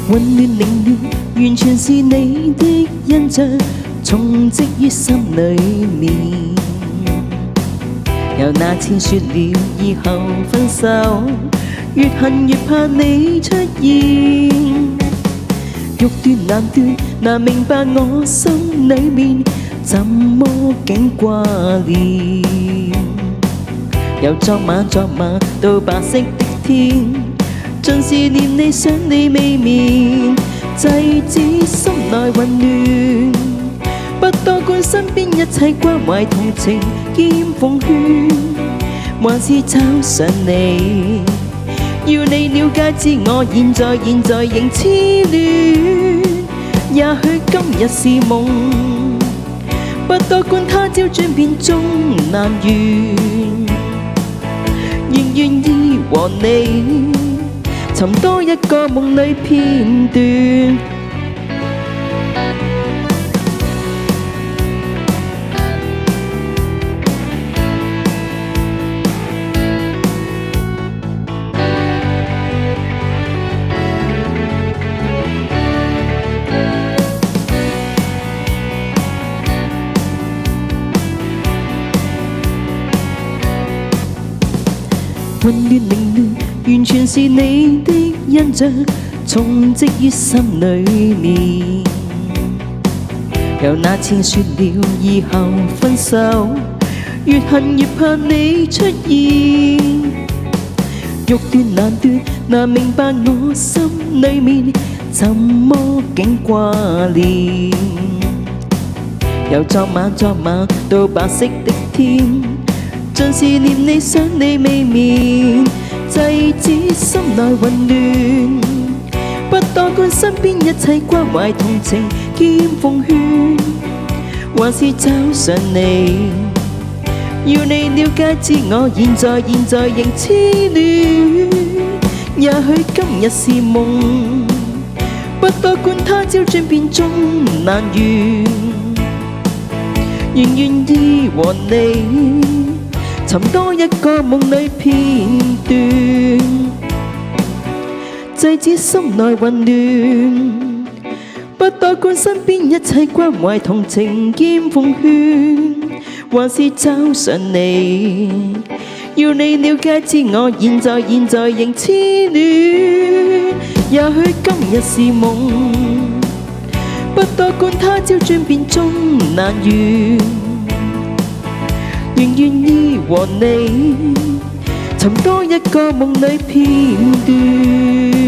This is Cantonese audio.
溫暖凌亂，完全是你的印象，充積於心裏面。由那次說了以後分手，越恨越怕你出現。欲斷難斷，難明白我心裏面怎麼竟掛念。由昨晚到白色的天，盡是念你想你未眠，制止心內混亂，不多管身邊一切關懷同情兼奉勸，還是找上你，要你了解知我現在仍痴戀。也許今日是夢，不多管他朝轉變終難圓，願意和你尋多一個夢裏片段。溫暖凌亂，完全是你的印象，充積於心裏面。由那次說了以後分手，越恨越怕你出現。欲斷難斷，難明白我心裏面怎麼竟掛念。由昨晚到白色的天，盡是念你想你未眠，制止心內混亂，不多管身邊一切關懷同情兼奉勸，還是找上你，要你了解知我現在仍痴戀。也許今日是夢，不多管他朝轉變終難圓，願意和你尋多一個夢裏片段，制止心內混亂，不多管身邊一切關懷同情兼奉勸，還是找上你，要你了解知我現在仍痴戀。也許今日是夢，不多管他朝轉變終難圓，願意和你尋多一個夢裏片段。